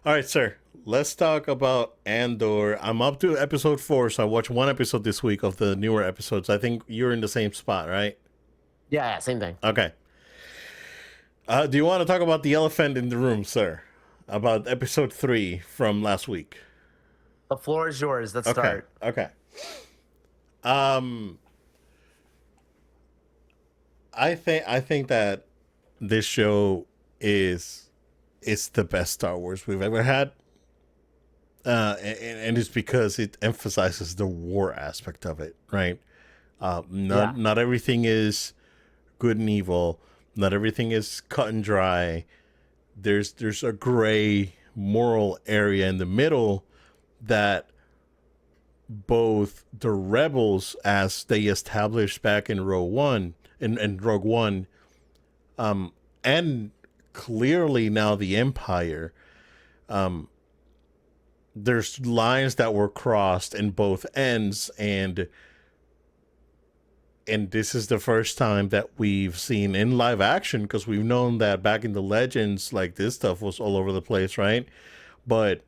All right, sir. Let's talk about Andor. I'm up to episode 4, so I watched one episode this week of the newer episodes. I think you're in the same spot, right? Yeah, same thing. Okay. Do you want to talk about the elephant in the room, sir? About episode 3 from last week. The floor is yours. Let's Okay. start. Okay. Um, I think that this show is the best Star Wars we've ever had. And it's because it emphasizes the war aspect of it, right? Not Yeah. not everything is good and evil. Not everything is cut and dry. There's a gray moral area in the middle that both the rebels, as they established back in Rogue One, and clearly now the Empire, there's lines that were crossed in both ends, and this is the first time that we've seen in live action, because we've known that back in the legends, like, this stuff was all over the place, right? but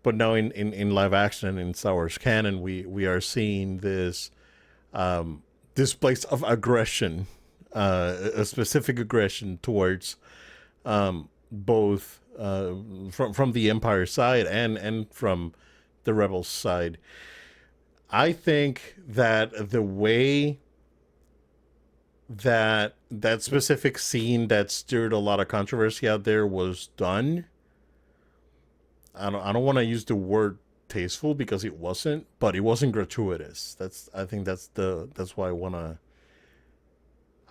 but now in live action and in Star Wars canon, we are seeing this displays of aggression, a specific aggression towards both from the Empire side and from the Rebels side. I think that the way that specific scene that stirred a lot of controversy out there was done, I don't want to use the word tasteful, because it wasn't, but it wasn't gratuitous. I think that's why I wanna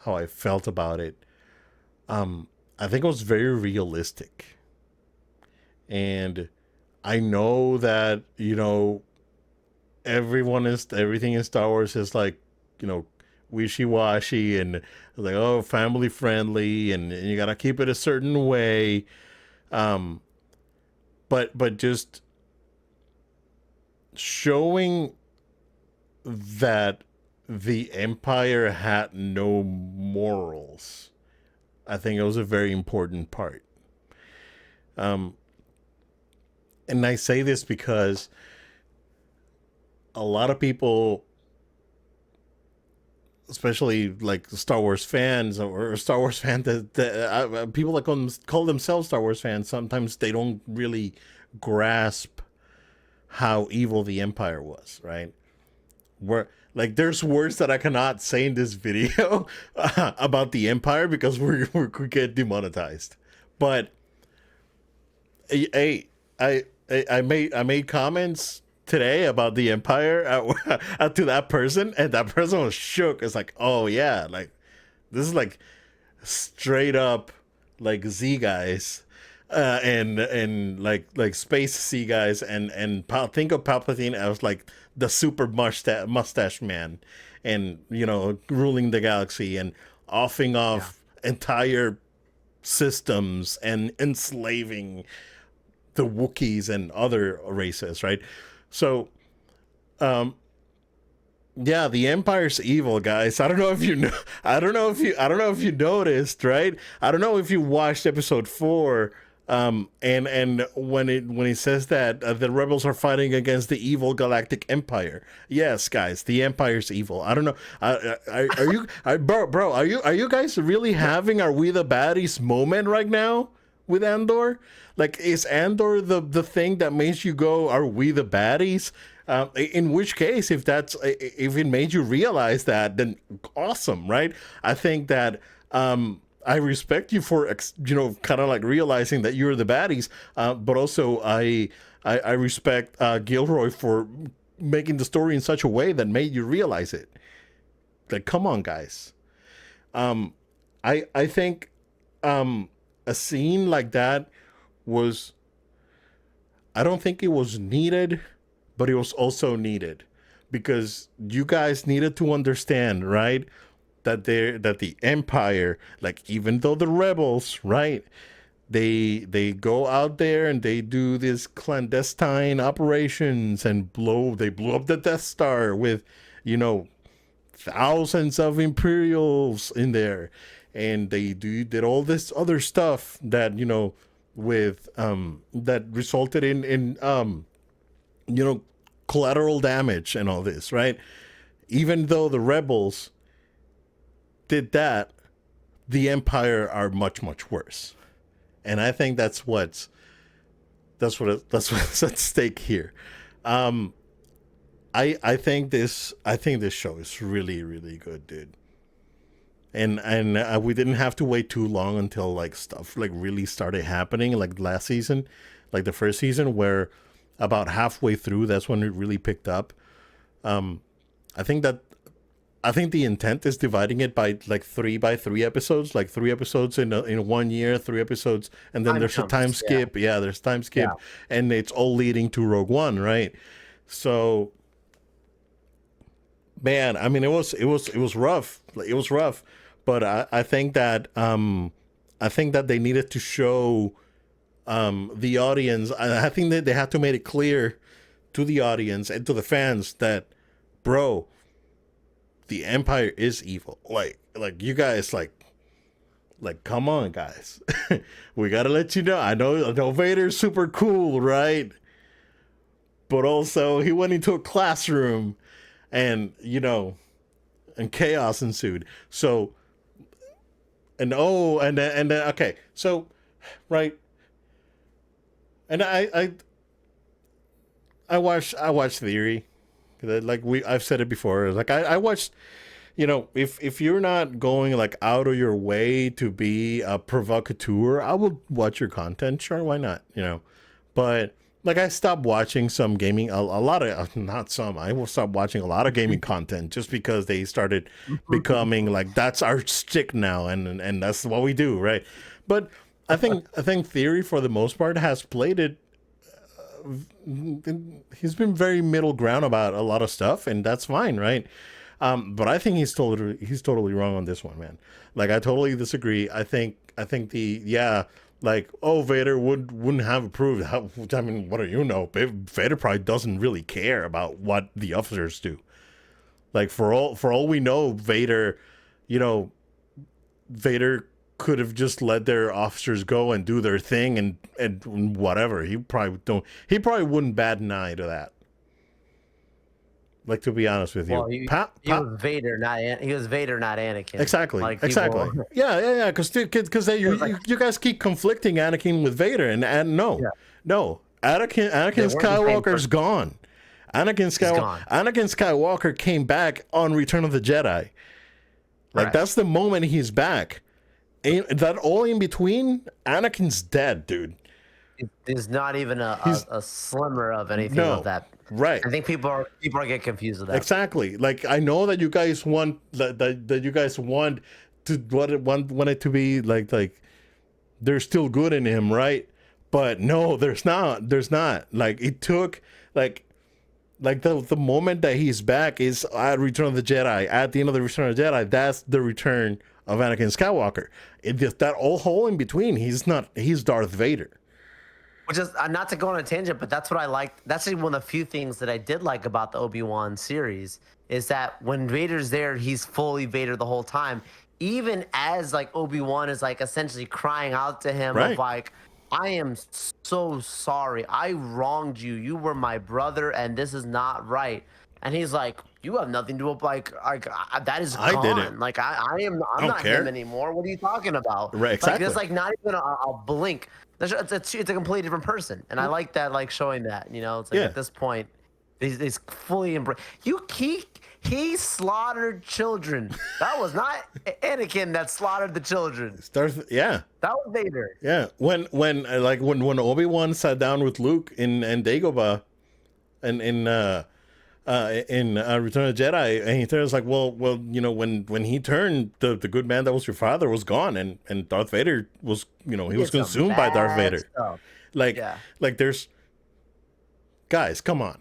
how I felt about it. I think it was very realistic, and I know that everything in Star Wars is like, wishy washy, and like, oh, family friendly, and you gotta keep it a certain way. Um, but just showing that the Empire had no morals, I think it was a very important part. Um, and I say this because a lot of people, especially like Star Wars fans or Star Wars fans, that people that call themselves Star Wars fans, sometimes they don't really grasp how evil the Empire was, right? Where, like, there's words that I cannot say in this video about the Empire, because we could get demonetized. But I I made comments today about the Empire to that person, and that person was shook. It's like, oh yeah, like, this is like straight up like Z guys, and like space C guys, and think of Palpatine as like the super mustache man, and ruling the galaxy and offing Yeah. off entire systems and enslaving the Wookiees and other races, right? So, um, yeah, the Empire's evil, guys. I don't know if you know. I don't know if you noticed, right? I don't know if you watched episode 4. And when it says that the rebels are fighting against the evil galactic empire. Yes, guys, the Empire's evil. I don't know. Are you, bro? Are you guys really having "Are we the baddies" moment right now with Andor? Like, is Andor the thing that makes you go, "Are we the baddies"? In which case, if it made you realize that, then awesome, right? I think that I respect you for kind of like realizing that you're the baddies, but also I respect Gilroy for making the story in such a way that made you realize it. Like, come on, guys. Um, I think a scene like that was, I don't think it was needed, but it was also needed, because you guys needed to understand, right? That the Empire, like, even though the rebels, right? They go out there and they do these clandestine operations, and they blew up the Death Star with, you know, thousands of Imperials in there, and they did all this other stuff that with that resulted in you know, collateral damage and all this, right? Even though the rebels did that, the Empire are much much worse, and I think that's what's at stake here. Um, I think this show is really really good, dude. And we didn't have to wait too long until like stuff like really started happening, like last season, like the first season, where about halfway through, that's when it really picked up. Um, I think that I think the intent is dividing it by like 3 by 3 episodes, like 3 episodes in 1 year, 3 episodes, and then Time there's a time chunks. Yeah. skip. Yeah, there's time skip, Yeah. and it's all leading to Rogue One, right? So, man, I mean, it was rough. Like, it was rough, but I think that they needed to show the audience. I think that they had to make it clear to the audience and to the fans that, bro, the Empire is evil. Like you guys, like come on, guys, we gotta let you know. I know Vader's super cool, right? But also he went into a classroom, and and chaos ensued. So and okay, so right, and I watched Theory. Like I've said it before. Like I watched, if you're not going like out of your way to be a provocateur, I will watch your content. Sure, why not? But like I stopped watching some gaming, a lot of, not some. I will stop watching a lot of gaming content just because they started becoming like that's our stick now, and that's what we do, right? But I think Theory for the most part has played it. He's been very middle ground about a lot of stuff, and that's fine, right? But I think he's totally wrong on this one, man. Like I totally disagree. I think like, oh, Vader wouldn't have approved. I mean, what do you know? Vader probably doesn't really care about what the officers do. Like for all we know, you know, Vader could have just let their officers go and do their thing and whatever. He probably wouldn't bat an eye to that. Like, to be honest with you. Well, he was Vader, he was Vader, not Anakin. Exactly. Like Exactly. people, Yeah. Because you guys keep conflicting Anakin with Vader, and no, yeah, no. Anakin they weren't the same Skywalker's person. gone. He's gone. Anakin Skywalker came back on Return of the Jedi. Like, Correct. that's the moment he's back. That all in between, Anakin's dead, dude. There's not even a slimmer of anything No. of that. Right. I think people are getting confused with that. Exactly. Like, I know that you guys want that you guys want it to be like there's still good in him, right? But no, there's not. There's not. Like, it took like the moment that he's back is at Return of the Jedi. At the end of the Return of the Jedi, that's the return of Anakin Skywalker. It just that all hole in between. He's Darth Vader. Which is not to go on a tangent, but that's what I liked. That's actually one of the few things that I did like about the Obi-Wan series is that when Vader's there, he's fully Vader the whole time. Even as like Obi-Wan is like essentially crying out to him Right. of like, I am so sorry. I wronged you. You were my brother, and this is not right. And he's like, you have nothing to do with that is I gone. didn't. Like I'm don't not care. him anymore. What are you talking about? Right, Like exactly. there's like not even a blink. It's a completely different person, and I like that, like showing that. It's like Yeah. at this point, he's fully embraced. He slaughtered children. That was not Anakin that slaughtered the children. Yeah. That was Vader. Yeah. When Obi-Wan sat down with Luke in Dagobah and in Return of the Jedi, and he turns like, well, when he turned, the good man that was your father was gone, and Darth Vader was, he was Did some consumed by Darth bad Vader. stuff. Like, Yeah. like there's guys, come on.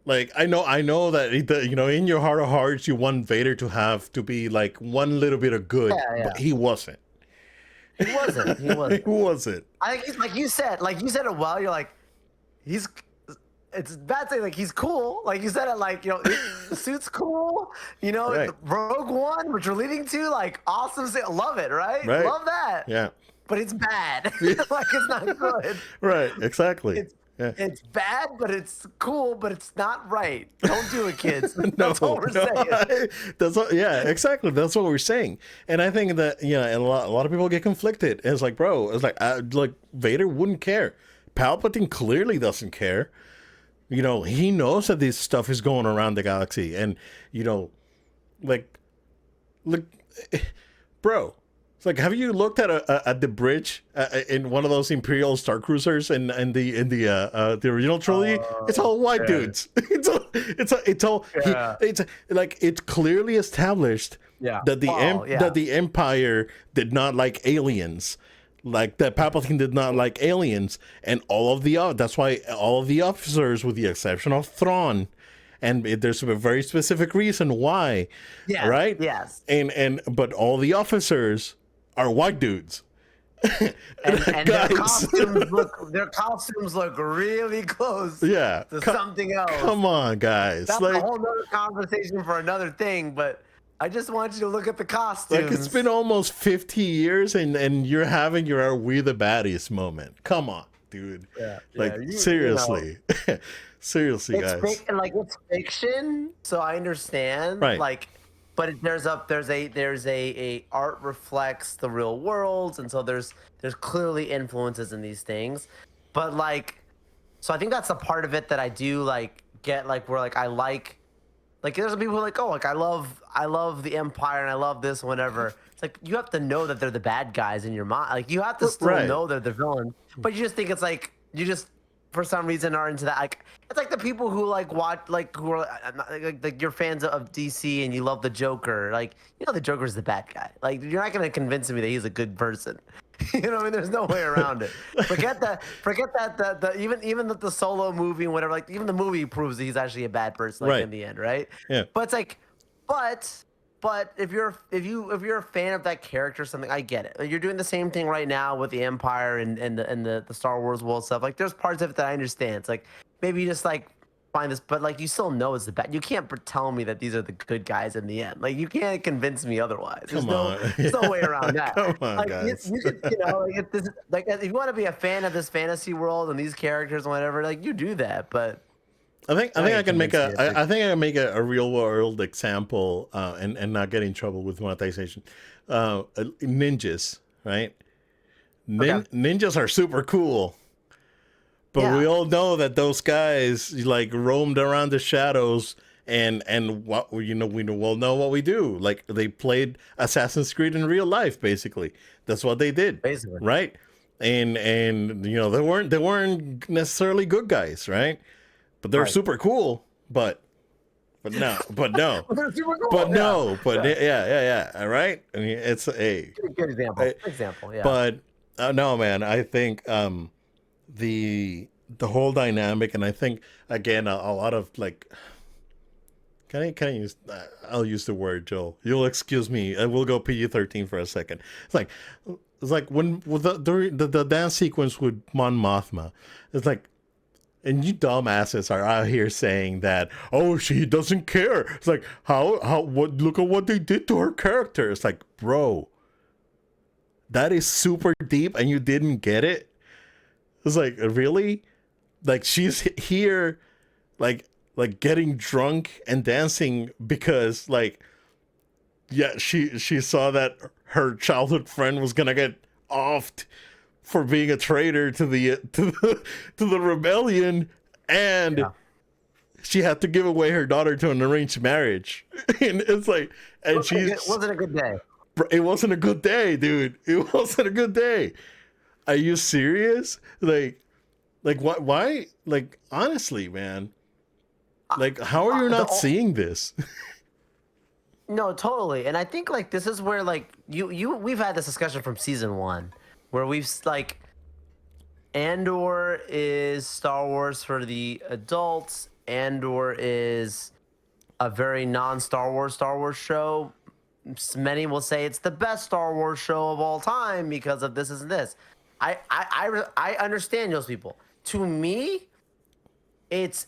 Like, I know that in your heart of hearts you want Vader to be like one little bit of good, Yeah. but he wasn't. He wasn't. He He wasn't. wasn't. I think he's like you said it well. You're like, it's bad saying like he's cool. Like you said it like, the suit's cool. Right. Rogue One, which we're leading to, like awesome. Love it, right? Right. Love that. Yeah. but it's bad. Yeah. Like it's not good. Right. Exactly. It's Yeah. it's bad, but it's cool, but it's not right. Don't do it, kids. No, That's all we're no, saying. that's what, yeah, exactly. That's what we're saying. And I think that, and a lot of people get conflicted. And it's like, bro, it's like Vader wouldn't care. Palpatine clearly doesn't care. He knows that this stuff is going around the galaxy, and like, look, bro. It's like, have you looked at the bridge in one of those Imperial Star Cruisers in the original trilogy? It's all white yeah. dudes. It's like it's clearly established Yeah. that Yeah. that the Empire did not like aliens. Like that Palpatine did not like aliens, and that's why all of the officers, with the exception of Thrawn, and there's a very specific reason why, Yeah. right? Yes. But all the officers are white dudes. And Guys. their costumes look really close Yeah, to something else. Come on, guys. That's Like, a whole nother conversation for another thing, but I just want you to look at the costumes. it's been almost 50 years, and you're having your "Are we the baddies" moment. Come on, dude. Yeah, Like, yeah, seriously. Seriously, it's guys. it's fiction, so I understand. Right. Like, but there's a art reflects the real world, and so there's clearly influences in these things. But so I think that's the part of it that I do get, where I there's some people who are like, oh, I love the Empire and I love this, whatever. It's like, you have to know that they're the bad guys in your mind. Like, you have to still Right. know they're the villain, but you just think it's like, you just for some reason are into that. Like, it's like the people who watch, who are like you're fans of DC and you love the Joker. Like, the Joker's the bad guy. Like, you're not gonna convince me that he's a good person. You know what I mean? There's no way around it. Forget that even the Solo movie and whatever, even the movie proves that he's actually a bad person, Right. in the end, right? Yeah. But it's like, but if you're a fan of that character or something, I get it. Like, you're doing the same thing right now with the Empire and the Star Wars world stuff. Like, there's parts of it that I understand. It's like, maybe you just find this, but you still know it's the bad. You can't tell me that these are the good guys in the end. Like, you can't convince me otherwise. There's no way around that. Come on, guys. You could, if you want to be a fan of this fantasy world and these characters and whatever, you do that. But I think I can make convinced me, I think I can make a real world example, and not get in trouble with monetization. Ninjas, right? Okay. Ninjas are super cool. But we all know that those guys roamed around the shadows, and what we all know what we do. Like, they played Assassin's Creed in real life, basically. That's what they did, Basically. right? And they weren't necessarily good guys, right? But they're Right. super cool. But no. They're super cool. But no. But yeah. All right. I mean, it's a Good example. Good example. Yeah. But no, man, I think the whole dynamic, and I think again a lot of can I use I'll use the word, Joel. You'll excuse me. I will go PG-13 for a second. It's like when with the dance sequence with Mon Mothma. It's like, and you dumbasses are out here saying that, oh, she doesn't care. It's like, what, look at what they did to her character. It's like, bro, that is super deep and you didn't get it? It's like, really? Like, she's here, like getting drunk and dancing because, she saw that her childhood friend was gonna get offed for being a traitor to the rebellion, and she had to give away her daughter to an arranged marriage. And it's like, and it wasn't a good day. It wasn't a good day, dude. It wasn't a good day. Are you serious? Like what? Why? Like, honestly, man. Like, how are you not seeing this? No, totally. And I think this is where we've had this discussion from season 1, where we've Andor is Star Wars for the adults. Andor is a very non-Star Wars show. Many will say it's the best Star Wars show of all time because of this and this. I understand those people. To me, it's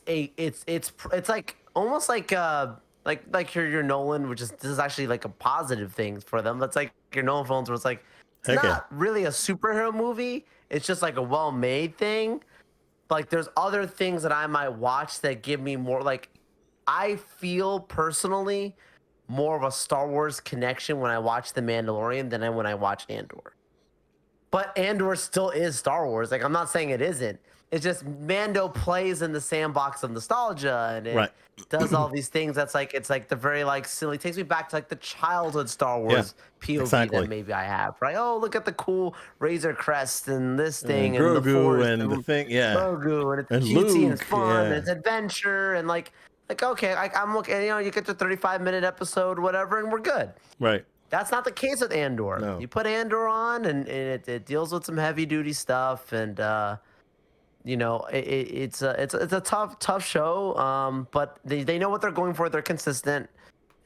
almost like your Nolan, which is, this is actually a positive thing for them. That's like your Nolan films where it's like, Okay. not really a superhero movie. It's just like a well-made thing. Like there's other things that I might watch that give me more like I feel personally more of a Star Wars connection when I watch The Mandalorian than when I watch Andor. But Andor still is Star Wars. Like I'm not saying it isn't. It's just Mando plays in the sandbox of nostalgia and it Right. does all these things. That's like it's like the very like silly. It takes me back to like the childhood Star Yeah. Wars POV that Exactly. maybe I have. Right? Oh, look at the cool Razor Crest and this thing and the Grogu Force and the and thing. Yeah. Grogu and it's And cutesy and it's Luke. fun and Yeah. it's adventure and like okay, I'm looking. You know, you get the 35-minute episode, whatever, and we're good. Right. That's not the case with Andor. No. You put Andor on, and it deals with some heavy duty stuff, and you know it's a tough show. But they know what they're going for. They're consistent,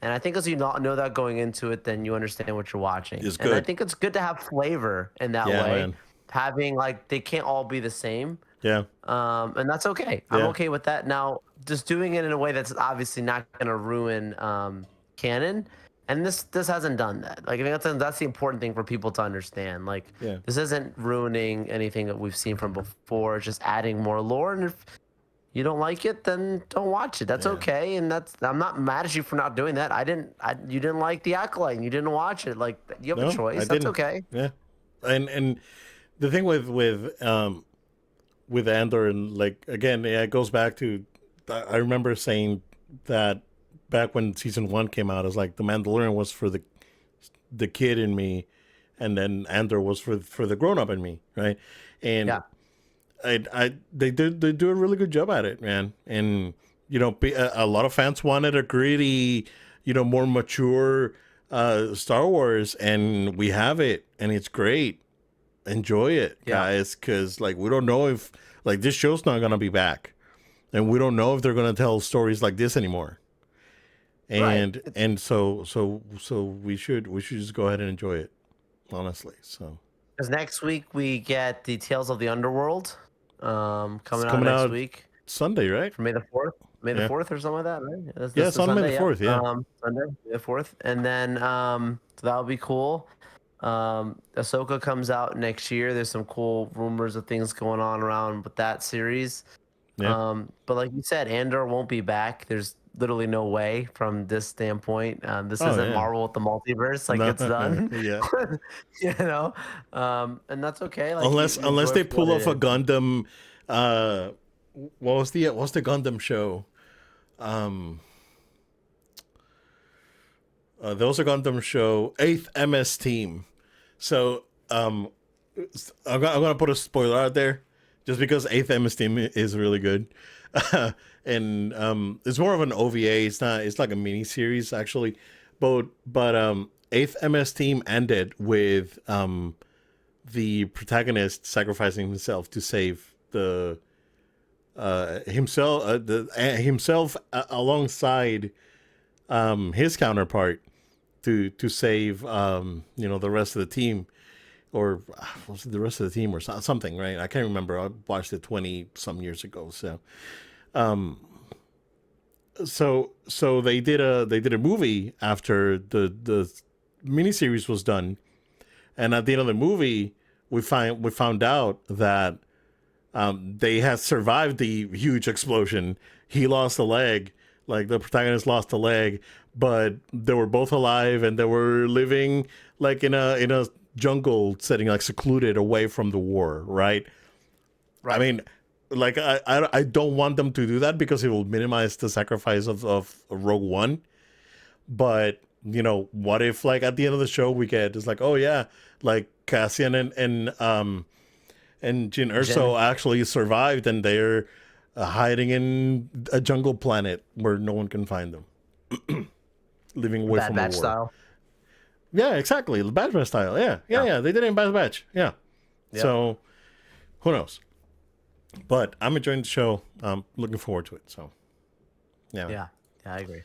and I think as you not know that going into it, then you understand what you're watching. It's And I good. think it's good to have flavor in that Yeah, way. man. Having like they can't all be the same. Yeah. And that's okay. I'm Yeah. okay with that. Now, just doing it in a way that's obviously not going to ruin canon, and this hasn't done that. Like, I think that's the important thing for people to understand. Like, Yeah. this isn't ruining anything that we've seen from before. It's just adding more lore, and if you don't like it, then don't watch it. That's Yeah. okay, and I'm not mad at you for not doing that. You didn't like the Acolyte, and you didn't watch it. Like, you have No, a choice. I That's didn't. okay. Yeah. And the thing with Andor and like again, yeah, it goes back to I remember saying that back when season 1 came out, it's like the Mandalorian was for the kid in me, and then Andor was for the grown up in me, right? And Yeah. they do a really good job at it, man. And you know, a lot of fans wanted a gritty, you know, more mature Star Wars, and we have it, and it's great. Enjoy it, Yeah. guys, because like we don't know if like this show's not gonna be back, and we don't know if they're gonna tell stories like this anymore. And Right. and so we should just go ahead and enjoy it, honestly. So Because next week we get the Tales of the Underworld it's coming out coming next out week Sunday, right? for May the 4th. May the Yeah, 4th or something like that, right? yeah, This it's is on May the Sunday, yeah. 4th. Yeah, Sunday, May the 4th. And then so that'll be cool. Ahsoka comes out next year. There's some cool rumors of things going on around with that series. yeah. But like you said, Andor won't be back. There's literally no way from this standpoint. This Oh isn't yeah. Marvel with the multiverse. Like No, it's done. yeah. You know, and that's okay. Like Unless you enjoy they it for what pull it off a is. Gundam, uh, what's the Gundam show? There was a Gundam show, 8th MS Team. So I'm gonna put a spoiler out there, just because 8th MS Team is really good, and it's more of an OVA. It's not. It's like a mini series actually, but 8th MS Team ended with the protagonist sacrificing himself to save the himself alongside his counterpart to save you know, the rest of the team, or was it the rest of the team or something, right? I can't remember. I watched it 20 some years ago. So they did a movie after the miniseries was done, and at the end of the movie we found out that they had survived the huge explosion. He lost a leg, like the protagonist lost a leg, but they were both alive and they were living like in a jungle setting, like secluded away from the war, right? Right. I mean, like I don't want them to do that because it will minimize the sacrifice of Rogue One. But you know, what if like at the end of the show we get it's like, oh yeah, like Cassian and Jin Erso actually survived, and they're hiding in a jungle planet where no one can find them, living away Bad from the war. Batch style. Yeah, exactly. The Bad Batch style. Yeah. They did it in Bad Batch. Yeah. Yep. So, who knows? But I'm enjoying the show. I'm looking forward to it. So, yeah. Yeah, I agree.